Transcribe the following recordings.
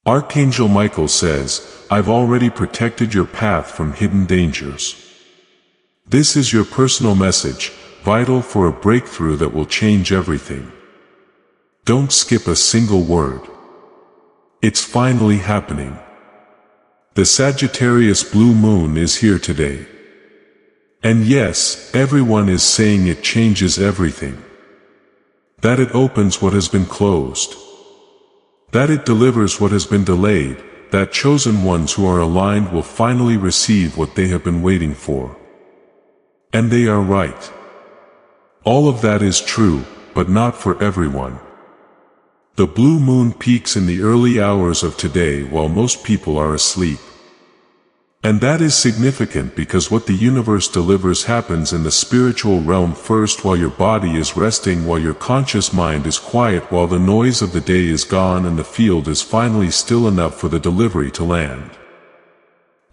Archangel Michael says, "I've already protected your path from hidden dangers." This is your personal message, vital for a breakthrough that will change everything. Don't skip a single word. It's finally happening. The Sagittarius blue moon is here today. And yes, everyone is saying it changes everything. That it opens what has been closed. That it delivers what has been delayed, that chosen ones who are aligned will finally receive what they have been waiting for. And they are right. All of that is true, but not for everyone. The blue moon peaks in the early hours of today while most people are asleep. And that is significant because what the universe delivers happens in the spiritual realm first, while your body is resting, while your conscious mind is quiet, while the noise of the day is gone and the field is finally still enough for the delivery to land.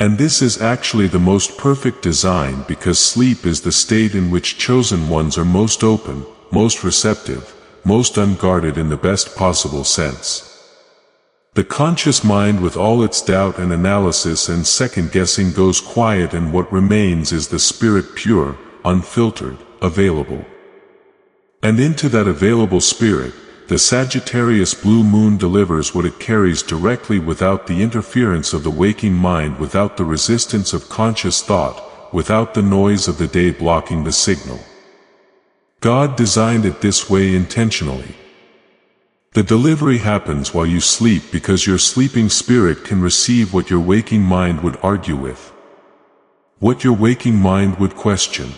And this is actually the most perfect design, because sleep is the state in which chosen ones are most open, most receptive, most unguarded in the best possible sense. The conscious mind with all its doubt and analysis and second-guessing goes quiet, and what remains is the spirit, pure, unfiltered, available. And into that available spirit, the Sagittarius blue moon delivers what it carries directly, without the interference of the waking mind, without the resistance of conscious thought, without the noise of the day blocking the signal. God designed it this way intentionally. The delivery happens while you sleep because your sleeping spirit can receive what your waking mind would argue with, what your waking mind would question,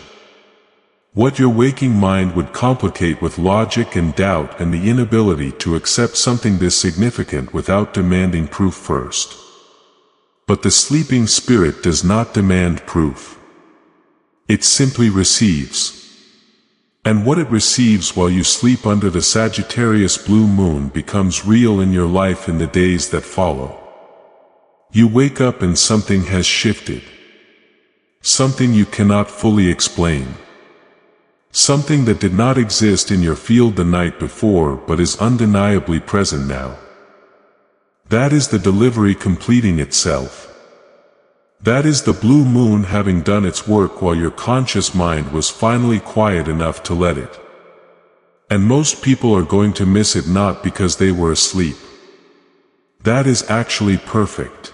what your waking mind would complicate with logic and doubt and the inability to accept something this significant without demanding proof first. But the sleeping spirit does not demand proof. It simply receives. And what it receives while you sleep under the Sagittarius blue moon becomes real in your life in the days that follow. You wake up and something has shifted. Something you cannot fully explain. Something that did not exist in your field the night before but is undeniably present now. That is the delivery completing itself. That is the blue moon having done its work while your conscious mind was finally quiet enough to let it. And most people are going to miss it, not because they were asleep. That is actually perfect.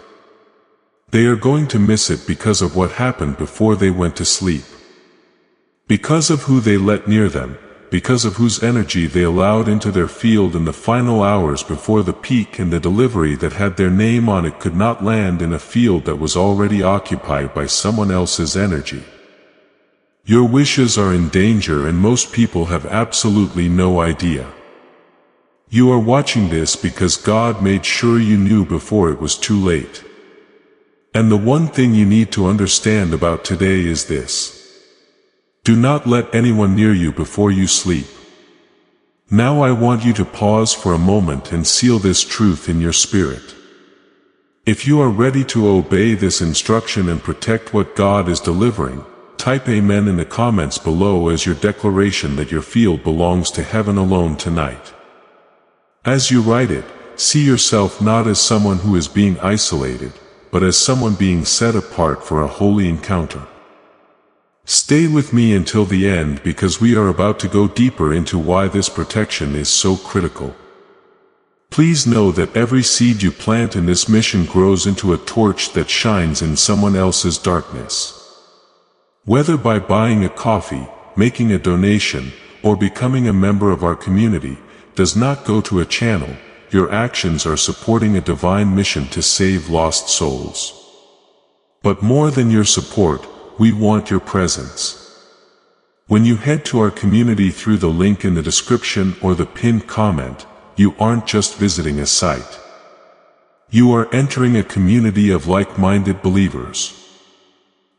They are going to miss it because of what happened before they went to sleep. Because of who they let near them, because of whose energy they allowed into their field in the final hours before the peak, and the delivery that had their name on it could not land in a field that was already occupied by someone else's energy. Your wishes are in danger, and most people have absolutely no idea. You are watching this because God made sure you knew before it was too late. And the one thing you need to understand about today is this. Do not let anyone near you before you sleep. Now I want you to pause for a moment and seal this truth in your spirit. If you are ready to obey this instruction and protect what God is delivering, type Amen in the comments below as your declaration that your field belongs to heaven alone tonight. As you write it, see yourself not as someone who is being isolated, but as someone being set apart for a holy encounter. Stay with me until the end, because we are about to go deeper into why this protection is so critical. Please know that every seed you plant in this mission grows into a torch that shines in someone else's darkness. Whether by buying a coffee, making a donation, or becoming a member of our community, does not go to a channel. Your actions are supporting a divine mission to save lost souls. But more than your support, we want your presence. When you head to our community through the link in the description or the pinned comment, you aren't just visiting a site. You are entering a community of like-minded believers.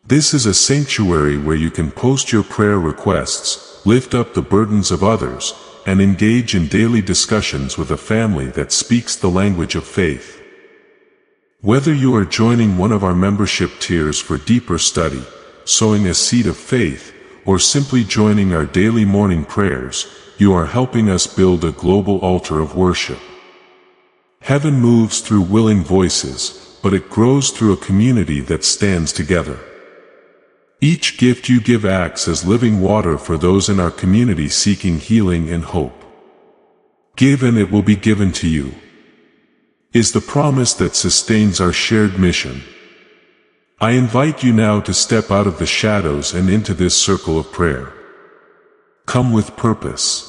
This is a sanctuary where you can post your prayer requests, lift up the burdens of others, and engage in daily discussions with a family that speaks the language of faith. Whether you are joining one of our membership tiers for deeper study, sowing a seed of faith, or simply joining our daily morning prayers, you are helping us build a global altar of worship. Heaven moves through willing voices, but it grows through a community that stands together. Each gift you give acts as living water for those in our community seeking healing and hope. Give and it will be given to you, is the promise that sustains our shared mission. I invite you now to step out of the shadows and into this circle of prayer. Come with purpose.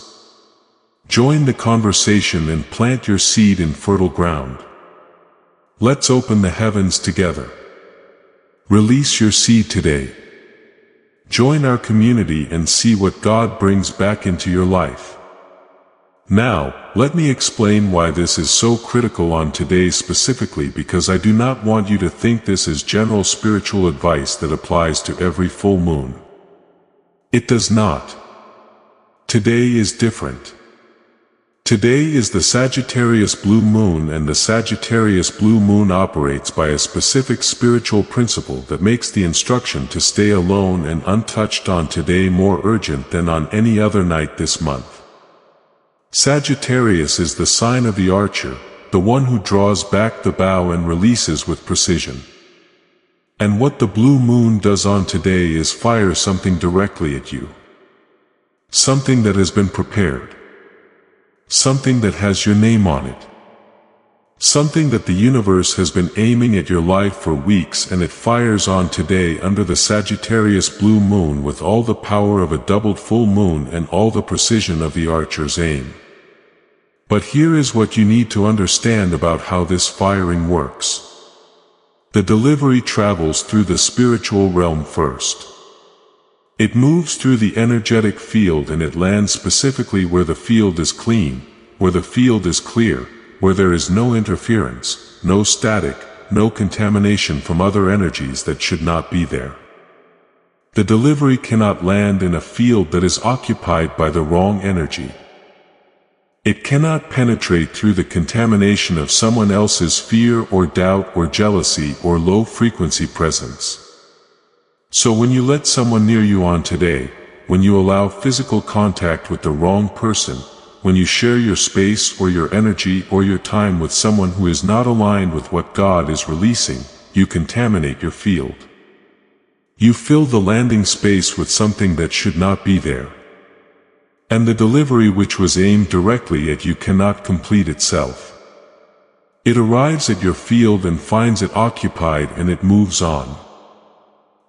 Join the conversation and plant your seed in fertile ground. Let's open the heavens together. Release your seed today. Join our community and see what God brings back into your life. Now, let me explain why this is so critical on today specifically, because I do not want you to think this is general spiritual advice that applies to every full moon. It does not. Today is different. Today is the Sagittarius blue moon, and the Sagittarius blue moon operates by a specific spiritual principle that makes the instruction to stay alone and untouched on today more urgent than on any other night this month. Sagittarius is the sign of the archer, the one who draws back the bow and releases with precision. And what the blue moon does on today is fire something directly at you. Something that has been prepared. Something that has your name on it. Something that the universe has been aiming at your life for weeks, and it fires on today under the Sagittarius blue moon with all the power of a doubled full moon and all the precision of the archer's aim. But here is what you need to understand about how this firing works. The delivery travels through the spiritual realm first. It moves through the energetic field and it lands specifically where the field is clean, where the field is clear, where there is no interference, no static, no contamination from other energies that should not be there. The delivery cannot land in a field that is occupied by the wrong energy. It cannot penetrate through the contamination of someone else's fear or doubt or jealousy or low-frequency presence. So when you let someone near you on today, when you allow physical contact with the wrong person, when you share your space or your energy or your time with someone who is not aligned with what God is releasing, you contaminate your field. You fill the landing space with something that should not be there. And the delivery which was aimed directly at you cannot complete itself. It arrives at your field and finds it occupied and it moves on.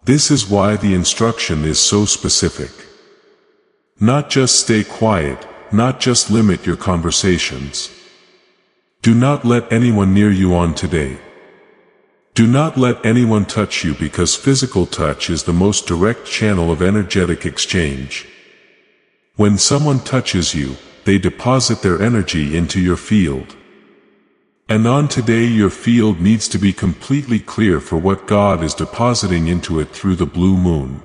This is why the instruction is so specific. Not just stay quiet, not just limit your conversations. Do not let anyone near you on today. Do not let anyone touch you, because physical touch is the most direct channel of energetic exchange. When someone touches you, they deposit their energy into your field. And on today your field needs to be completely clear for what God is depositing into it through the blue moon.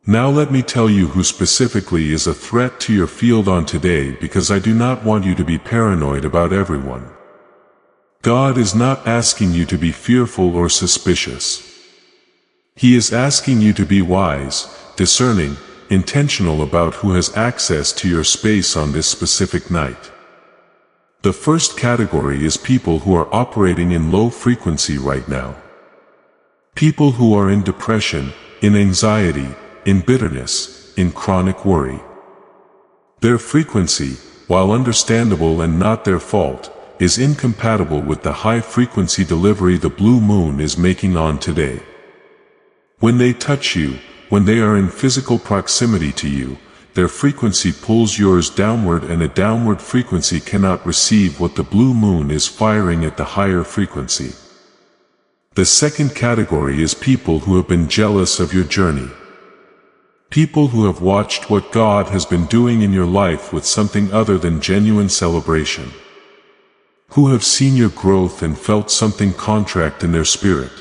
Now let me tell you who specifically is a threat to your field on today, because I do not want you to be paranoid about everyone. God is not asking you to be fearful or suspicious. He is asking you to be wise, discerning, intentional about who has access to your space on this specific night. The first category is people who are operating in low frequency right now. People who are in depression, in anxiety, in bitterness, in chronic worry. Their frequency, while understandable and not their fault, is incompatible with the high frequency delivery the blue moon is making on today. When they touch you, when they are in physical proximity to you, their frequency pulls yours downward, and a downward frequency cannot receive what the blue moon is firing at the higher frequency. The second category is people who have been jealous of your journey. People who have watched what God has been doing in your life with something other than genuine celebration. Who have seen your growth and felt something contract in their spirit.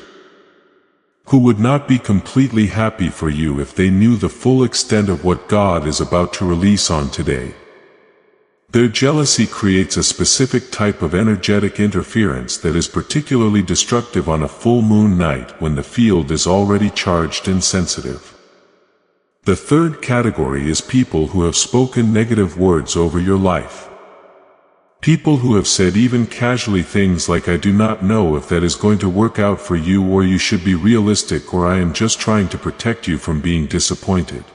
Who would not be completely happy for you if they knew the full extent of what God is about to release on today. Their jealousy creates a specific type of energetic interference that is particularly destructive on a full moon night when the field is already charged and sensitive. The third category is people who have spoken negative words over your life. People who have said even casually things like "I do not know if that is going to work out for you," or "you should be realistic," or "I am just trying to protect you from being disappointed."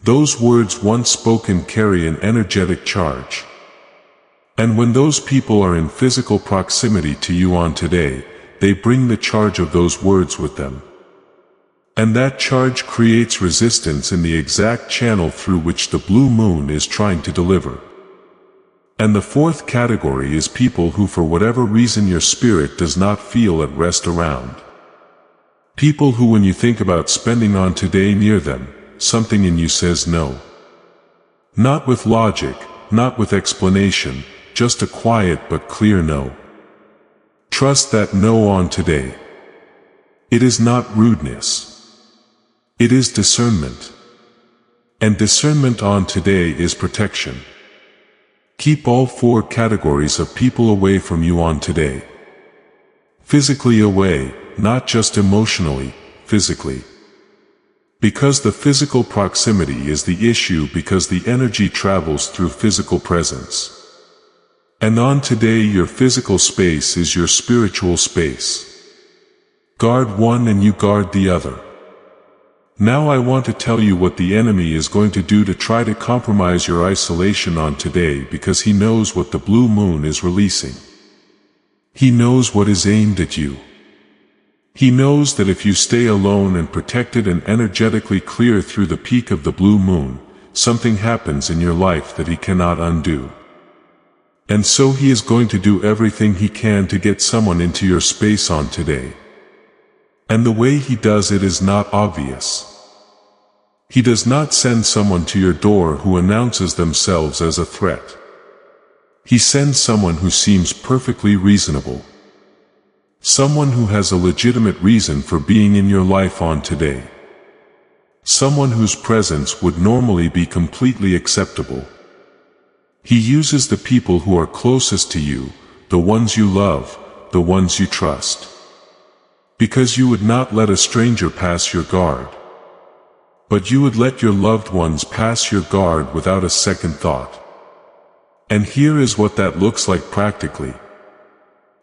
Those words once spoken carry an energetic charge. And when those people are in physical proximity to you on today, they bring the charge of those words with them. And that charge creates resistance in the exact channel through which the blue moon is trying to deliver. And the fourth category is people who, for whatever reason, your spirit does not feel at rest around. People who, when you think about spending on today near them, something in you says no. Not with logic, not with explanation, just a quiet but clear no. Trust that no on today. It is not rudeness. It is discernment. And discernment on today is protection. Keep all four categories of people away from you on today. Physically away, not just emotionally, physically. Because the physical proximity is the issue, because the energy travels through physical presence. And on today your physical space is your spiritual space. Guard one and you guard the other. Now I want to tell you what the enemy is going to do to try to compromise your isolation on today, because he knows what the blue moon is releasing. He knows what is aimed at you. He knows that if you stay alone and protected and energetically clear through the peak of the blue moon, something happens in your life that he cannot undo. And so he is going to do everything he can to get someone into your space on today. And the way he does it is not obvious. He does not send someone to your door who announces themselves as a threat. He sends someone who seems perfectly reasonable. Someone who has a legitimate reason for being in your life on today. Someone whose presence would normally be completely acceptable. He uses the people who are closest to you, the ones you love, the ones you trust. Because you would not let a stranger pass your guard. But you would let your loved ones pass your guard without a second thought. And here is what that looks like practically.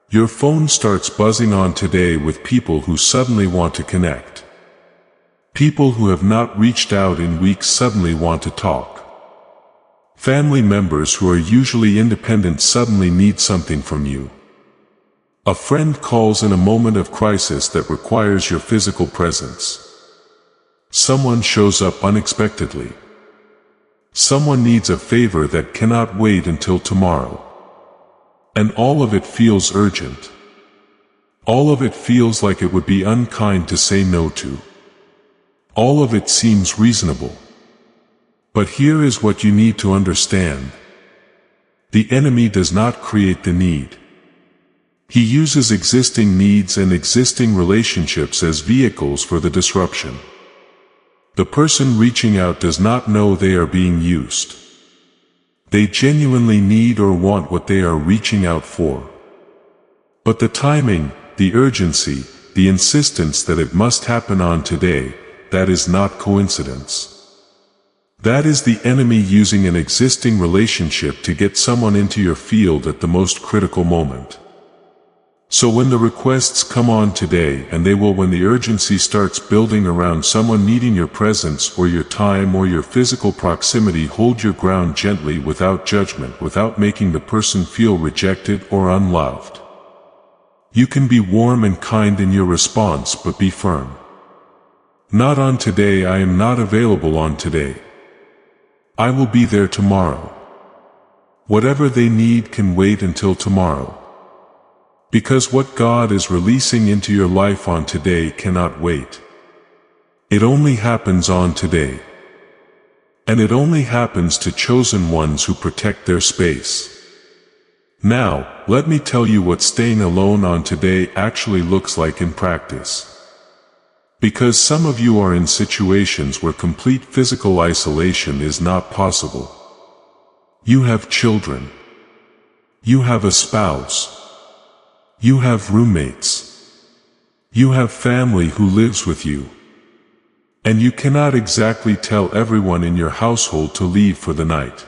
Your phone starts buzzing on today with people who suddenly want to connect. People who have not reached out in weeks suddenly want to talk. Family members who are usually independent suddenly need something from you. A friend calls in a moment of crisis that requires your physical presence. Someone shows up unexpectedly. Someone needs a favor that cannot wait until tomorrow. And all of it feels urgent. All of it feels like it would be unkind to say no to. All of it seems reasonable. But here is what you need to understand. The enemy does not create the need. He uses existing needs and existing relationships as vehicles for the disruption. The person reaching out does not know they are being used. They genuinely need or want what they are reaching out for. But the timing, the urgency, the insistence that it must happen on today, that is not coincidence. That is the enemy using an existing relationship to get someone into your field at the most critical moment. So when the requests come on today, and they will when the urgency starts building around someone needing your presence or your time or your physical proximity, hold your ground gently without judgment, without making the person feel rejected or unloved. You can be warm and kind in your response, but be firm. Not on today. I am not available on today. I will be there tomorrow. Whatever they need can wait until tomorrow. Because what God is releasing into your life on today cannot wait. It only happens on today. And it only happens to chosen ones who protect their space. Now, let me tell you what staying alone on today actually looks like in practice. Because some of you are in situations where complete physical isolation is not possible. You have children. You have a spouse. You have roommates. You have family who lives with you. And you cannot exactly tell everyone in your household to leave for the night.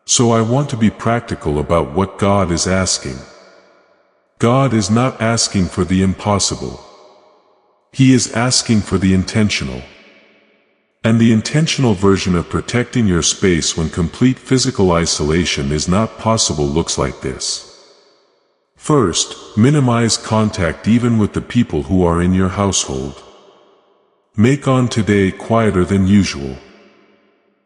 So I want to be practical about what God is asking. God is not asking for the impossible. He is asking for the intentional. And the intentional version of protecting your space when complete physical isolation is not possible looks like this. First, minimize contact even with the people who are in your household. Make on today quieter than usual.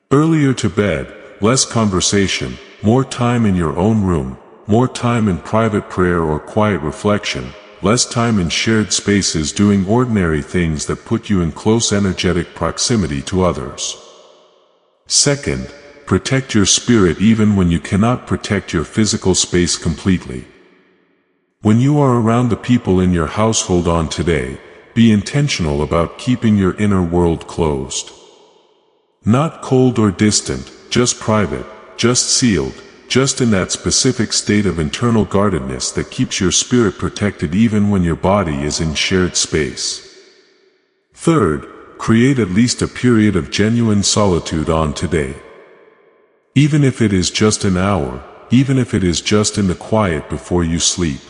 Earlier to bed, less conversation, more time in your own room, more time in private prayer or quiet reflection, less time in shared spaces doing ordinary things that put you in close energetic proximity to others. Second, protect your spirit even when you cannot protect your physical space completely. When you are around the people in your household on today, be intentional about keeping your inner world closed. Not cold or distant, just private, just sealed, just in that specific state of internal guardedness that keeps your spirit protected even when your body is in shared space. Third, create at least a period of genuine solitude on today. Even if it is just an hour, even if it is just in the quiet before you sleep.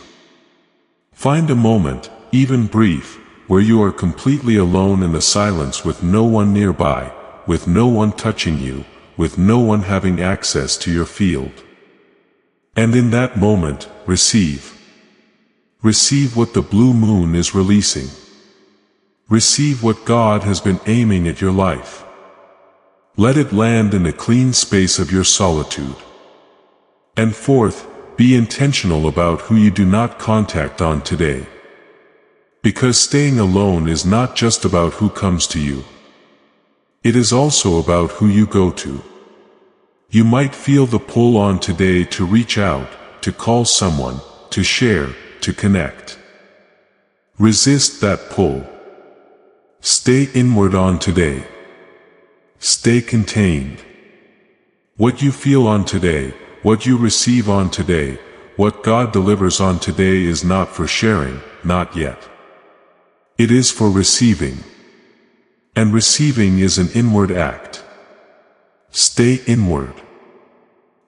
Find a moment, even brief, where you are completely alone in the silence with no one nearby, with no one touching you, with no one having access to your field. And in that moment, receive. Receive what the blue moon is releasing. Receive what God has been aiming at your life. Let it land in the clean space of your solitude. And fourth, be intentional about who you do not contact on today. Because staying alone is not just about who comes to you. It is also about who you go to. You might feel the pull on today to reach out, to call someone, to share, to connect. Resist that pull. Stay inward on today. Stay contained. What you feel on today, what you receive on today, what God delivers on today is not for sharing, not yet. It is for receiving. And receiving is an inward act. Stay inward.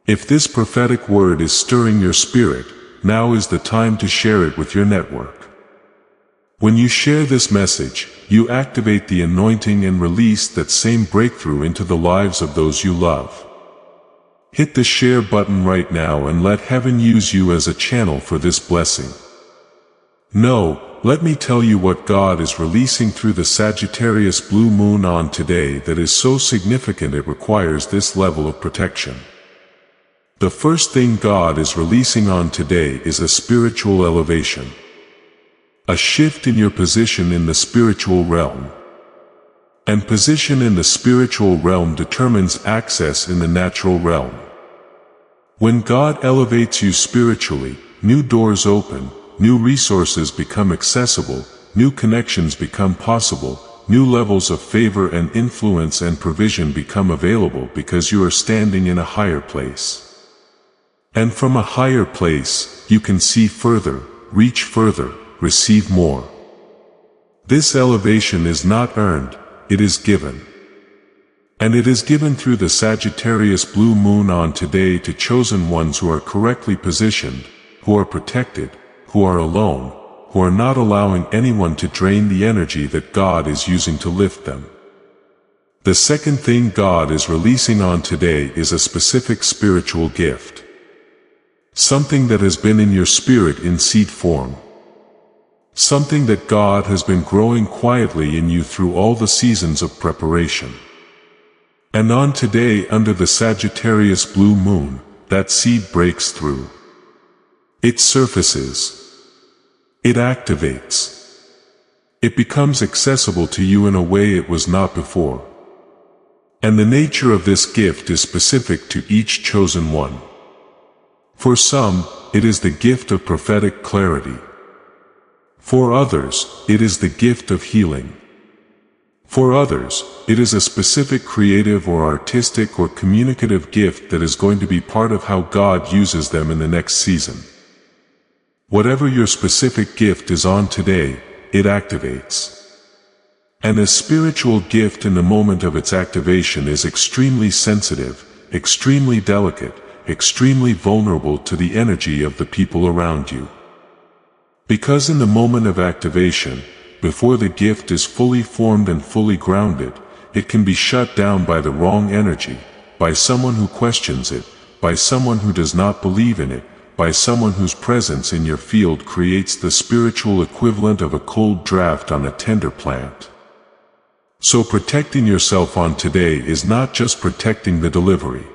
If this prophetic word is stirring your spirit, now is the time to share it with your network. When you share this message, you activate the anointing and release that same breakthrough into the lives of those you love. Hit the share button right now and let heaven use you as a channel for this blessing. No, let me tell you what God is releasing through the Sagittarius blue moon on today that is so significant it requires this level of protection. The first thing God is releasing on today is a spiritual elevation. A shift in your position in the spiritual realm. And position in the spiritual realm determines access in the natural realm. When God elevates you spiritually, new doors open, new resources become accessible, new connections become possible, new levels of favor and influence and provision become available because you are standing in a higher place. And from a higher place, you can see further, reach further, receive more. This elevation is not earned, it is given. And it is given through the Sagittarius blue moon on today to chosen ones who are correctly positioned, who are protected, who are alone, who are not allowing anyone to drain the energy that God is using to lift them. The second thing God is releasing on today is a specific spiritual gift. Something that has been in your spirit in seed form. Something that God has been growing quietly in you through all the seasons of preparation. And on today under the Sagittarius blue moon, that seed breaks through. It surfaces. It activates. It becomes accessible to you in a way it was not before. And the nature of this gift is specific to each chosen one. For some, it is the gift of prophetic clarity. For others, it is the gift of healing. For others, it is a specific creative or artistic or communicative gift that is going to be part of how God uses them in the next season. Whatever your specific gift is on today, it activates. And a spiritual gift in the moment of its activation is extremely sensitive, extremely delicate, extremely vulnerable to the energy of the people around you. Because in the moment of activation, before the gift is fully formed and fully grounded, it can be shut down by the wrong energy, by someone who questions it, by someone who does not believe in it, by someone whose presence in your field creates the spiritual equivalent of a cold draft on a tender plant. So protecting yourself on today is not just protecting the delivery.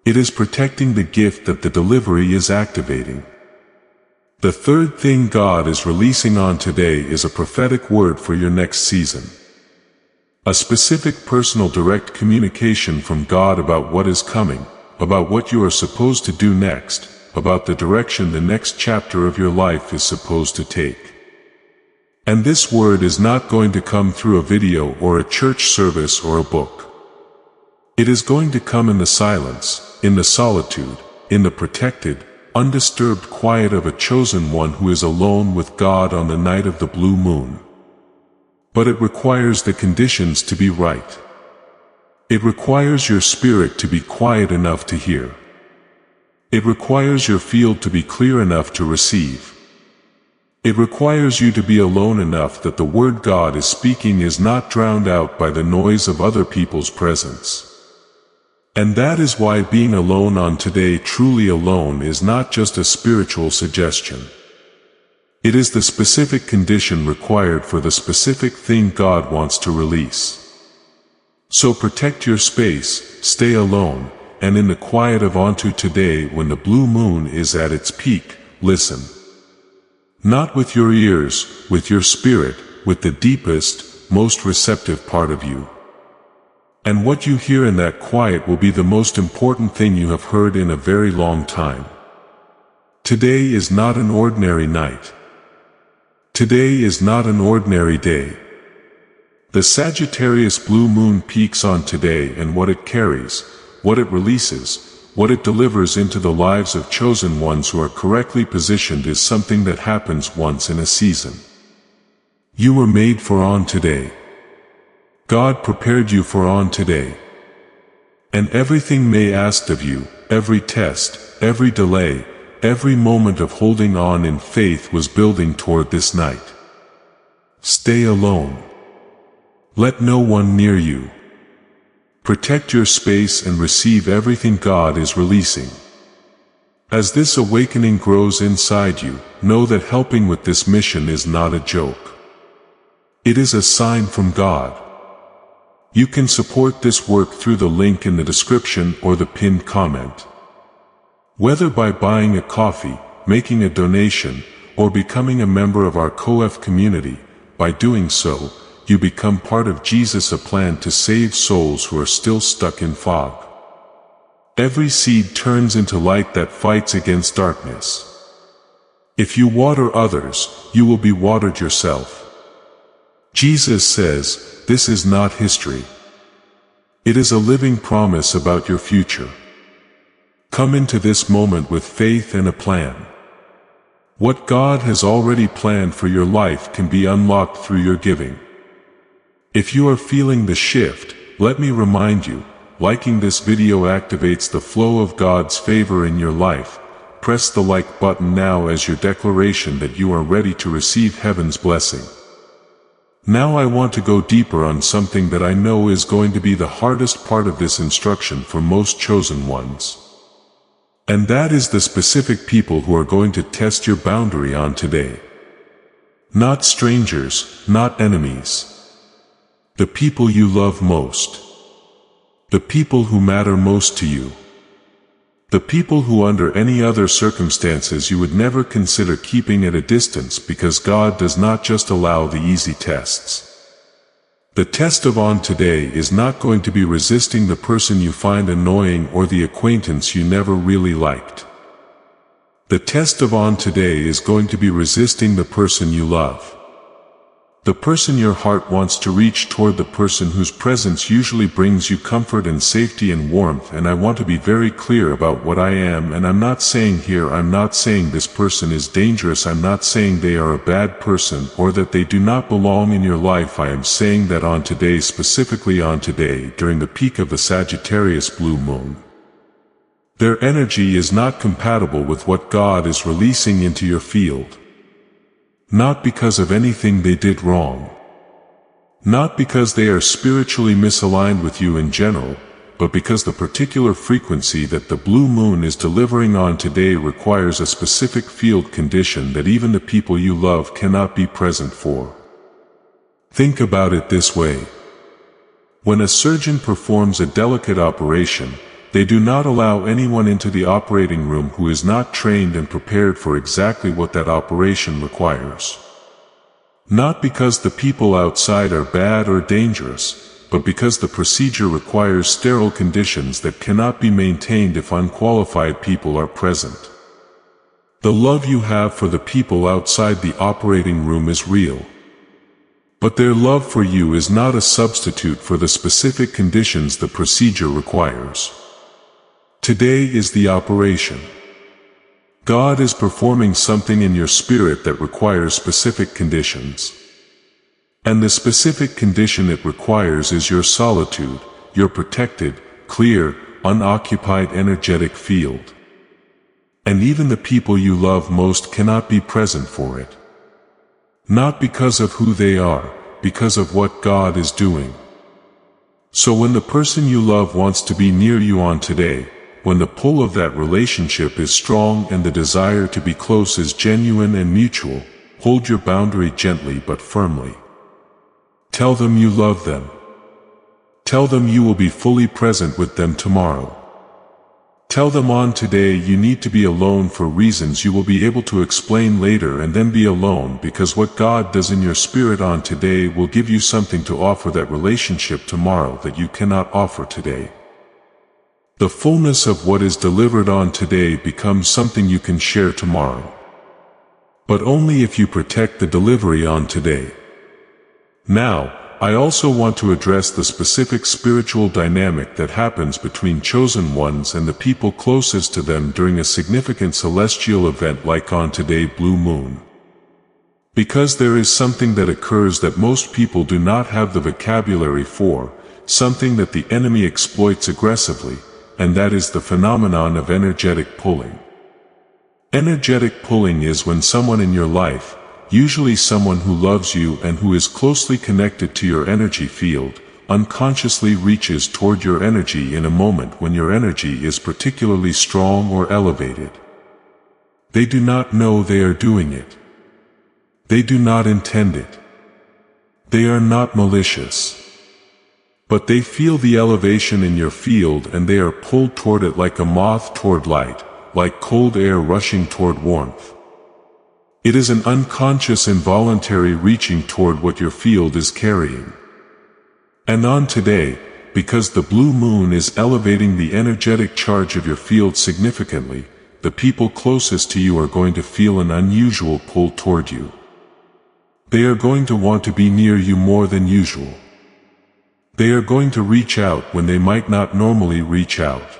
It is protecting the gift that the delivery is activating. The third thing God is releasing on today is a prophetic word for your next season. A specific personal direct communication from God about what is coming, about what you are supposed to do next, about the direction the next chapter of your life is supposed to take. And this word is not going to come through a video or a church service or a book. It is going to come in the silence, in the solitude, in the protected, undisturbed quiet of a chosen one who is alone with God on the night of the blue moon. But it requires the conditions to be right. It requires your spirit to be quiet enough to hear. It requires your field to be clear enough to receive. It requires you to be alone enough that the word God is speaking is not drowned out by the noise of other people's presence. And that is why being alone on today, truly alone, is not just a spiritual suggestion. It is the specific condition required for the specific thing God wants to release. So protect your space, stay alone, and in the quiet of onto today when the blue moon is at its peak, listen. Not with your ears, with your spirit, with the deepest, most receptive part of you. And what you hear in that quiet will be the most important thing you have heard in a very long time. Today is not an ordinary night. Today is not an ordinary day. The Sagittarius blue moon peaks on today, and what it carries, what it releases, what it delivers into the lives of chosen ones who are correctly positioned is something that happens once in a season. You were made for on today. God prepared you for on today. And everything May asked of you, every test, every delay, every moment of holding on in faith was building toward this night. Stay alone. Let no one near you. Protect your space and receive everything God is releasing. As this awakening grows inside you, know that helping with this mission is not a joke. It is a sign from God. You can support this work through the link in the description or the pinned comment. Whether by buying a coffee, making a donation, or becoming a member of our COF community, by doing so, you become part of Jesus' plan to save souls who are still stuck in fog. Every seed turns into light that fights against darkness. If you water others, you will be watered yourself. Jesus says, this is not history. It is a living promise about your future. Come into this moment with faith and a plan. What God has already planned for your life can be unlocked through your giving. If you are feeling the shift, let me remind you, liking this video activates the flow of God's favor in your life. Press the like button now as your declaration that you are ready to receive heaven's blessing. Now I want to go deeper on something that I know is going to be the hardest part of this instruction for most chosen ones. And that is the specific people who are going to test your boundary on today. Not strangers, not enemies. The people you love most. The people who matter most to you. The people who under any other circumstances you would never consider keeping at a distance, because God does not just allow the easy tests. The test of on today is not going to be resisting the person you find annoying or the acquaintance you never really liked. The test of on today is going to be resisting the person you love. The person your heart wants to reach toward, the person whose presence usually brings you comfort and safety and warmth. And I want to be very clear about what I am, and I'm not saying this person is dangerous. I'm not saying they are a bad person or that they do not belong in your life. I am saying that on today, specifically on today, during the peak of the Sagittarius blue moon, Their energy is not compatible with what God is releasing into your field. Not because of anything they did wrong. Not because they are spiritually misaligned with you in general, but because the particular frequency that the blue moon is delivering on today requires a specific field condition that even the people you love cannot be present for. Think about it this way. When a surgeon performs a delicate operation, they do not allow anyone into the operating room who is not trained and prepared for exactly what that operation requires. Not because the people outside are bad or dangerous, but because the procedure requires sterile conditions that cannot be maintained if unqualified people are present. The love you have for the people outside the operating room is real. But their love for you is not a substitute for the specific conditions the procedure requires. Today is the operation. God is performing something in your spirit that requires specific conditions. And the specific condition it requires is your solitude, your protected, clear, unoccupied energetic field. And even the people you love most cannot be present for it. Not because of who they are, because of what God is doing. So when the person you love wants to be near you on today, when the pull of that relationship is strong and the desire to be close is genuine and mutual, hold your boundary gently but firmly. Tell them you love them. Tell them you will be fully present with them tomorrow. Tell them on today you need to be alone for reasons you will be able to explain later, and then be alone because what God does in your spirit on today will give you something to offer that relationship tomorrow that you cannot offer today. The fullness of what is delivered on today becomes something you can share tomorrow. But only if you protect the delivery on today. Now, I also want to address the specific spiritual dynamic that happens between chosen ones and the people closest to them during a significant celestial event like on today blue moon. Because there is something that occurs that most people do not have the vocabulary for, something that the enemy exploits aggressively, and that is the phenomenon of energetic pulling. Energetic pulling is when someone in your life, usually someone who loves you and who is closely connected to your energy field, unconsciously reaches toward your energy in a moment when your energy is particularly strong or elevated. They do not know they are doing it. They do not intend it. They are not malicious. But they feel the elevation in your field and they are pulled toward it like a moth toward light, like cold air rushing toward warmth. It is an unconscious involuntary reaching toward what your field is carrying. And on today, because the blue moon is elevating the energetic charge of your field significantly, the people closest to you are going to feel an unusual pull toward you. They are going to want to be near you more than usual. They are going to reach out when they might not normally reach out.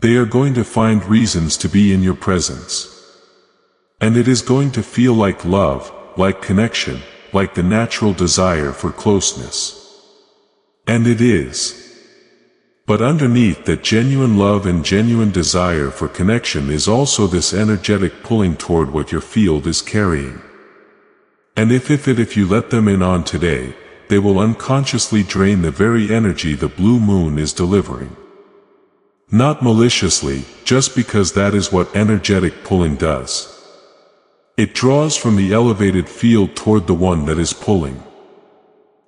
They are going to find reasons to be in your presence. And it is going to feel like love, like connection, like the natural desire for closeness. And it is. But underneath that genuine love and genuine desire for connection is also this energetic pulling toward what your field is carrying. And if you let them in on today, they will unconsciously drain the very energy the blue moon is delivering. Not maliciously, just because that is what energetic pulling does. It draws from the elevated field toward the one that is pulling.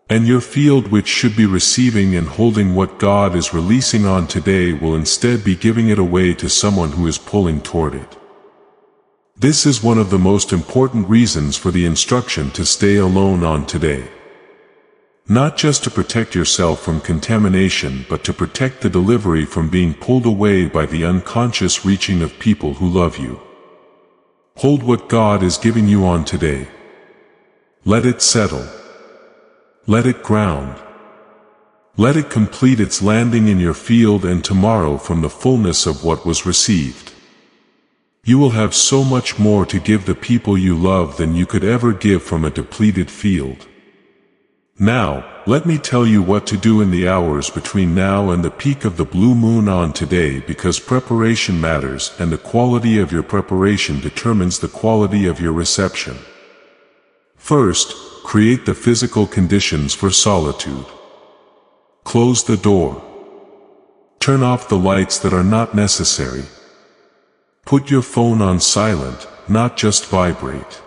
And your field, which should be receiving and holding what God is releasing on today, will instead be giving it away to someone who is pulling toward it. This is one of the most important reasons for the instruction to stay alone on today. Not just to protect yourself from contamination, but to protect the delivery from being pulled away by the unconscious reaching of people who love you. Hold what God is giving you on today. Let it settle. Let it ground. Let it complete its landing in your field and tomorrow from the fullness of what was received. You will have so much more to give the people you love than you could ever give from a depleted field. Now, let me tell you what to do in the hours between now and the peak of the blue moon on today, because preparation matters and the quality of your preparation determines the quality of your reception. First, create the physical conditions for solitude. Close the door. Turn off the lights that are not necessary. Put your phone on silent, not just vibrate.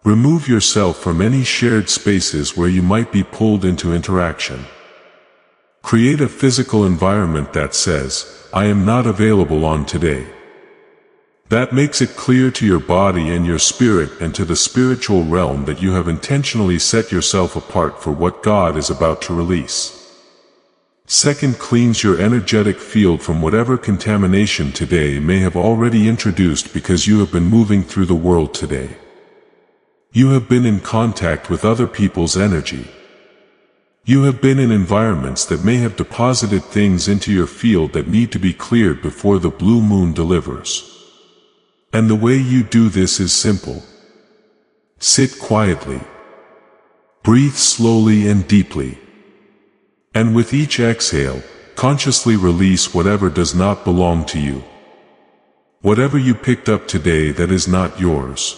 Remove yourself from any shared spaces where you might be pulled into interaction. Create a physical environment that says, "I am not available on today." That makes it clear to your body and your spirit and to the spiritual realm that you have intentionally set yourself apart for what God is about to release. Second, cleanse your energetic field from whatever contamination today may have already introduced, because you have been moving through the world today. You have been in contact with other people's energy. You have been in environments that may have deposited things into your field that need to be cleared before the blue moon delivers. And the way you do this is simple. Sit quietly. Breathe slowly and deeply. And with each exhale, consciously release whatever does not belong to you. Whatever you picked up today that is not yours.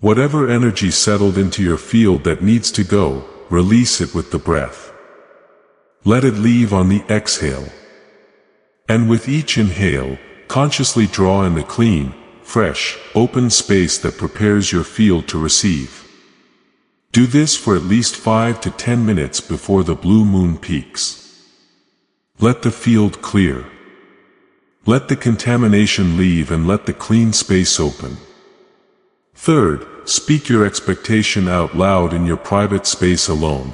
Whatever energy settled into your field that needs to go, release it with the breath. Let it leave on the exhale. And with each inhale, consciously draw in the clean, fresh, open space that prepares your field to receive. Do this for at least 5 to 10 minutes before the blue moon peaks. Let the field clear. Let the contamination leave and let the clean space open. Third, speak your expectation out loud in your private space alone.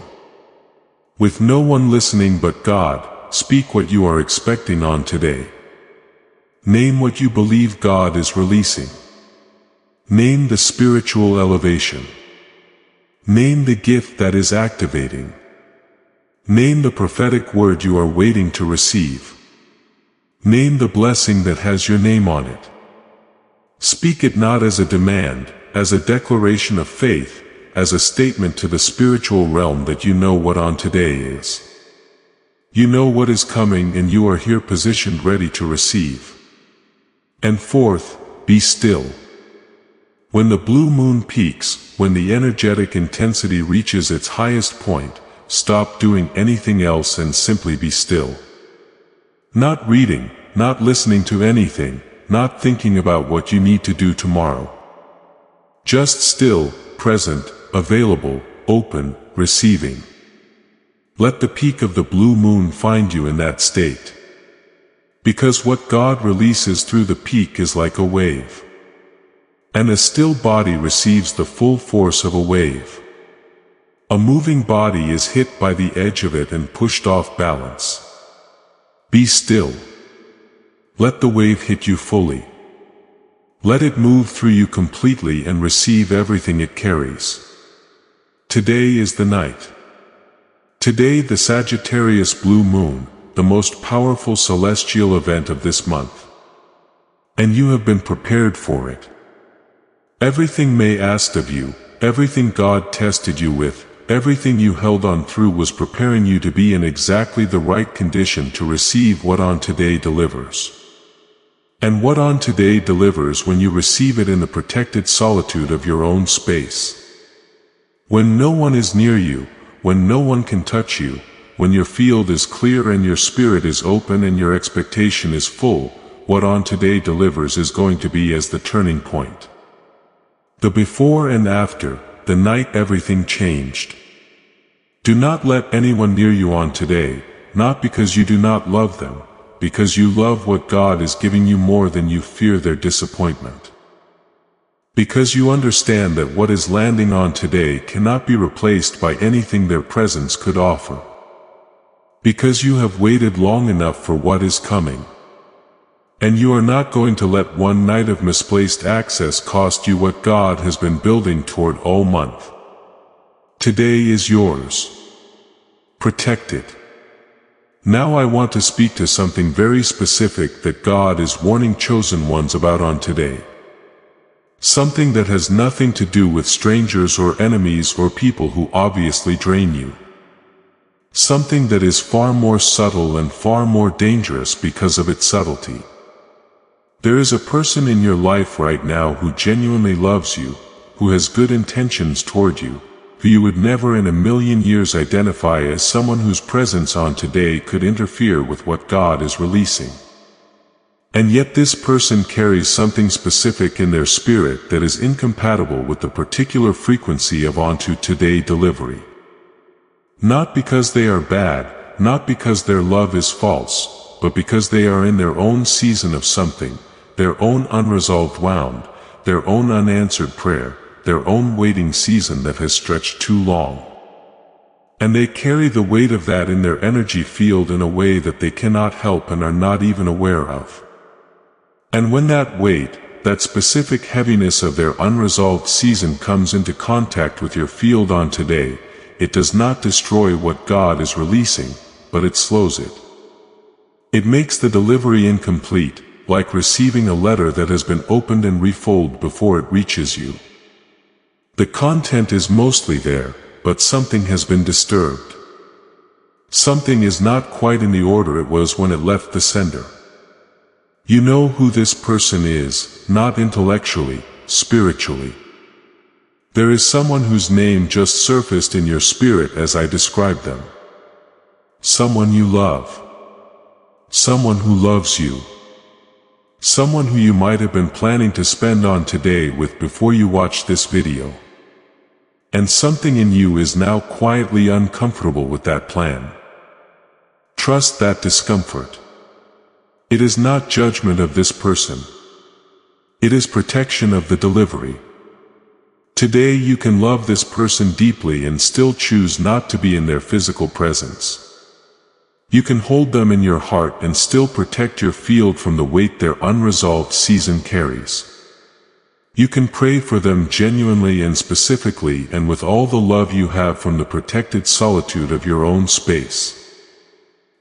With no one listening but God, speak what you are expecting on today. Name what you believe God is releasing. Name the spiritual elevation. Name the gift that is activating. Name the prophetic word you are waiting to receive. Name the blessing that has your name on it. Speak it not as a demand, as a declaration of faith, as a statement to the spiritual realm that you know what on today is. You know what is coming and you are here positioned ready to receive. And fourth, be still. When the blue moon peaks, when the energetic intensity reaches its highest point, stop doing anything else and simply be still. Not reading, not listening to anything, not thinking about what you need to do tomorrow. Just still, present, available, open, receiving. Let the peak of the blue moon find you in that state. Because what God releases through the peak is like a wave. And a still body receives the full force of a wave. A moving body is hit by the edge of it and pushed off balance. Be still. Let the wave hit you fully. Let it move through you completely and receive everything it carries. Today is the night. Today, the Sagittarius blue moon, the most powerful celestial event of this month. And you have been prepared for it. Everything May asked of you, everything God tested you with, everything you held on through was preparing you to be in exactly the right condition to receive what on today delivers. And what on today delivers when you receive it in the protected solitude of your own space. When no one is near you, when no one can touch you, when your field is clear and your spirit is open and your expectation is full, what on today delivers is going to be as the turning point. The before and after, the night everything changed. Do not let anyone near you on today, not because you do not love them, because you love what God is giving you more than you fear their disappointment. Because you understand that what is landing on today cannot be replaced by anything their presence could offer. Because you have waited long enough for what is coming. And you are not going to let one night of misplaced access cost you what God has been building toward all month. Today is yours. Protect it. Now I want to speak to something very specific that God is warning chosen ones about on today. Something that has nothing to do with strangers or enemies or people who obviously drain you. Something that is far more subtle and far more dangerous because of its subtlety. There is a person in your life right now who genuinely loves you, who has good intentions toward you, who you would never in a million years identify as someone whose presence on today could interfere with what God is releasing. And yet this person carries something specific in their spirit that is incompatible with the particular frequency of onto today delivery. Not because they are bad, not because their love is false, but because they are in their own season of something, their own unresolved wound, their own unanswered prayer, their own waiting season that has stretched too long. And they carry the weight of that in their energy field in a way that they cannot help and are not even aware of. And when that weight, that specific heaviness of their unresolved season comes into contact with your field on today, it does not destroy what God is releasing, but it slows it. It makes the delivery incomplete, like receiving a letter that has been opened and refolded before it reaches you. The content is mostly there, but something has been disturbed. Something is not quite in the order it was when it left the sender. You know who this person is, not intellectually, spiritually. There is someone whose name just surfaced in your spirit as I described them. Someone you love. Someone who loves you. Someone who you might have been planning to spend on today with before you watched this video. And something in you is now quietly uncomfortable with that plan. Trust that discomfort. It is not judgment of this person. It is protection of the delivery. Today you can love this person deeply and still choose not to be in their physical presence. You can hold them in your heart and still protect your field from the weight their unresolved season carries. You can pray for them genuinely and specifically and with all the love you have from the protected solitude of your own space.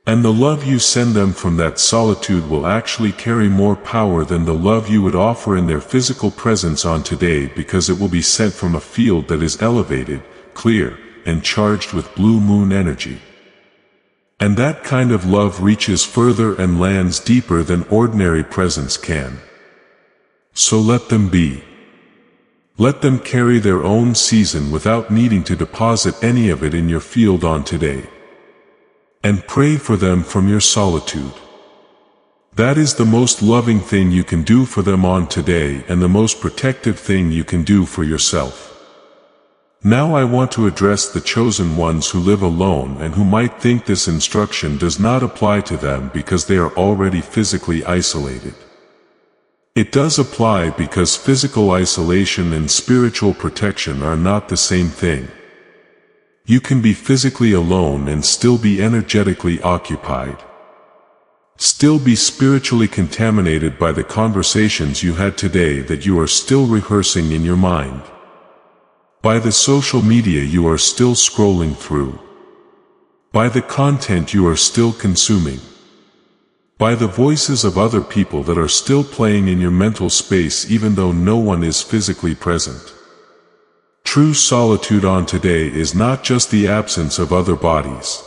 And the love you send them from that solitude will actually carry more power than the love you would offer in their physical presence on today, because it will be sent from a field that is elevated, clear, and charged with blue moon energy. And that kind of love reaches further and lands deeper than ordinary presence can. So let them be. Let them carry their own season without needing to deposit any of it in your field on today. And pray for them from your solitude. That is the most loving thing you can do for them on today and the most protective thing you can do for yourself. Now I want to address the chosen ones who live alone and who might think this instruction does not apply to them because they are already physically isolated. It does apply because physical isolation and spiritual protection are not the same thing. You can be physically alone and still be energetically occupied. Still be spiritually contaminated by the conversations you had today that you are still rehearsing in your mind. By the social media you are still scrolling through. By the content you are still consuming. By the voices of other people that are still playing in your mental space even though no one is physically present. True solitude on today is not just the absence of other bodies.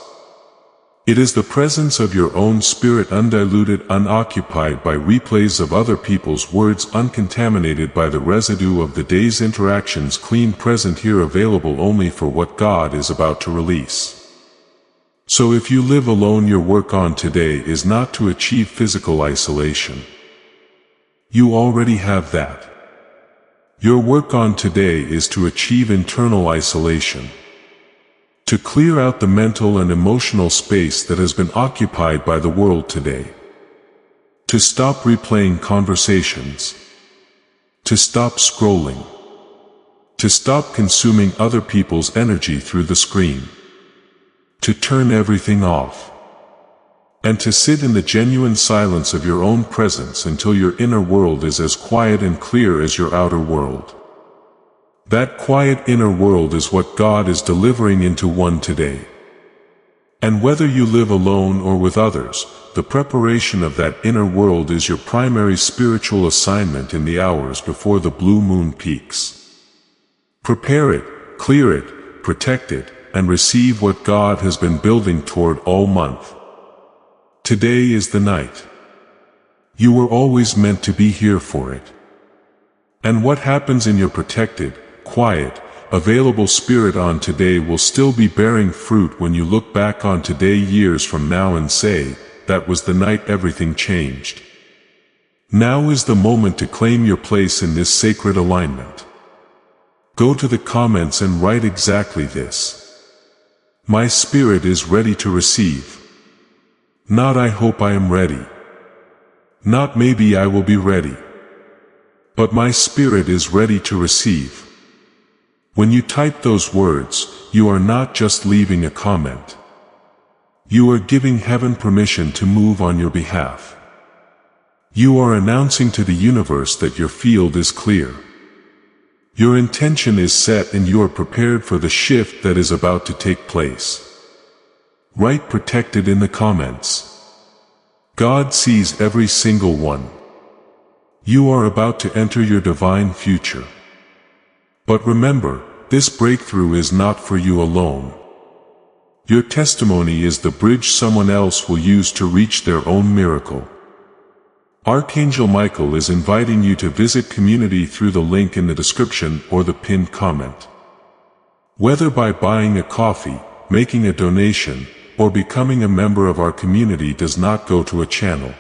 It is the presence of your own spirit undiluted, unoccupied by replays of other people's words, uncontaminated by the residue of the day's interactions, clean, present here, available only for what God is about to release. So if you live alone, your work on today is not to achieve physical isolation. You already have that. Your work on today is to achieve internal isolation. To clear out the mental and emotional space that has been occupied by the world today. To stop replaying conversations. To stop scrolling. To stop consuming other people's energy through the screen. To turn everything off. And to sit in the genuine silence of your own presence until your inner world is as quiet and clear as your outer world. That quiet inner world is what God is delivering into one today. And whether you live alone or with others, the preparation of that inner world is your primary spiritual assignment in the hours before the blue moon peaks. Prepare it, clear it, protect it, and receive what God has been building toward all month. Today is the night. You were always meant to be here for it. And what happens in your protected, quiet, available spirit on today will still be bearing fruit when you look back on today years from now and say, that was the night everything changed. Now is the moment to claim your place in this sacred alignment. Go to the comments and write exactly this. My spirit is ready to receive. Not I hope I am ready. Not maybe I will be ready. But my spirit is ready to receive. When you type those words, you are not just leaving a comment. You are giving heaven permission to move on your behalf. You are announcing to the universe that your field is clear. Your intention is set and you are prepared for the shift that is about to take place. Write protected in the comments. God sees every single one. You are about to enter your divine future. But remember, this breakthrough is not for you alone. Your testimony is the bridge someone else will use to reach their own miracle. Archangel Michael is inviting you to visit community through the link in the description or the pinned comment. Whether by buying a coffee, making a donation, or becoming a member of our community does not go to a channel.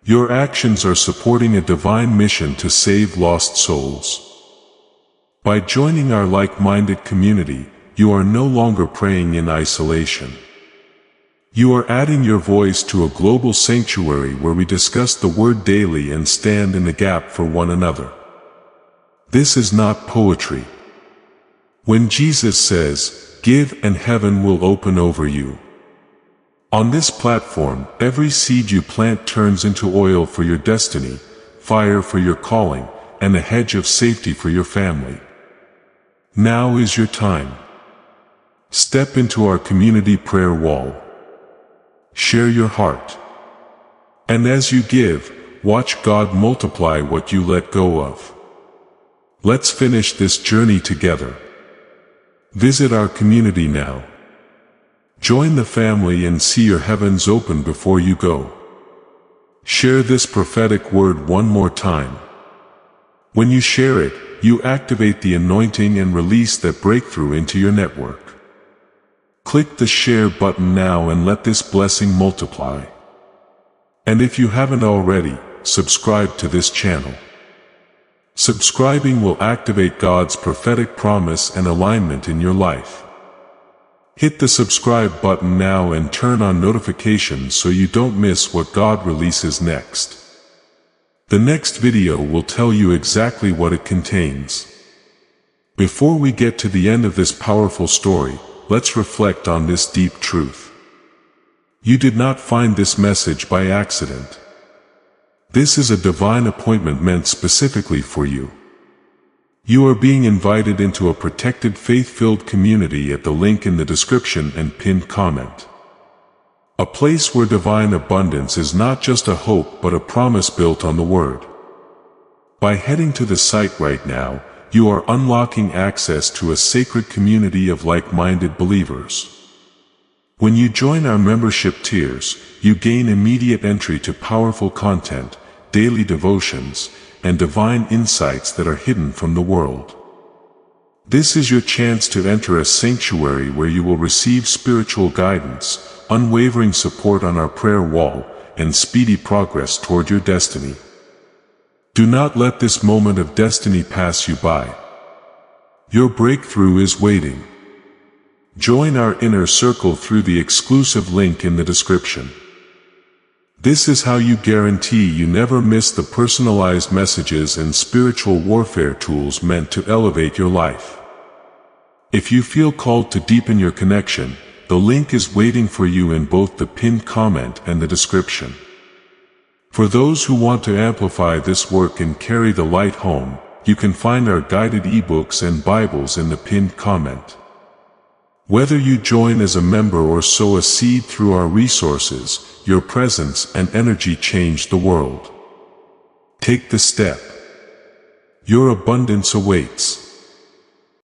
Your actions are supporting a divine mission to save lost souls. By joining our like-minded community, you are no longer praying in isolation. You are adding your voice to a global sanctuary where we discuss the Word daily and stand in the gap for one another. This is not poetry. When Jesus says, "Give and heaven will open over you." On this platform, every seed you plant turns into oil for your destiny, fire for your calling, and a hedge of safety for your family. Now is your time. Step into our community prayer wall. Share your heart. And as you give, watch God multiply what you let go of. Let's finish this journey together. Visit our community now. Join the family and see your heavens open before you go. Share this prophetic word one more time. When you share it, you activate the anointing and release that breakthrough into your network. Click the share button now and let this blessing multiply. And if you haven't already, subscribe to this channel. Subscribing will activate God's prophetic promise and alignment in your life. Hit the subscribe button now and turn on notifications so you don't miss what God releases next. The next video will tell you exactly what it contains. Before we get to the end of this powerful story, let's reflect on this deep truth. You did not find this message by accident. This is a divine appointment meant specifically for you. You are being invited into a protected faith-filled community at the link in the description and pinned comment. A place where divine abundance is not just a hope but a promise built on the Word. By heading to the site right now, you are unlocking access to a sacred community of like-minded believers. When you join our membership tiers, you gain immediate entry to powerful content, daily devotions, and divine insights that are hidden from the world. This is your chance to enter a sanctuary where you will receive spiritual guidance, unwavering support on our prayer wall, and speedy progress toward your destiny. Do not let this moment of destiny pass you by. Your breakthrough is waiting. Join our inner circle through the exclusive link in the description. This is how you guarantee you never miss the personalized messages and spiritual warfare tools meant to elevate your life. If you feel called to deepen your connection, the link is waiting for you in both the pinned comment and the description. For those who want to amplify this work and carry the light home, you can find our guided ebooks and Bibles in the pinned comment. Whether you join as a member or sow a seed through our resources, your presence and energy change the world. Take the step. Your abundance awaits.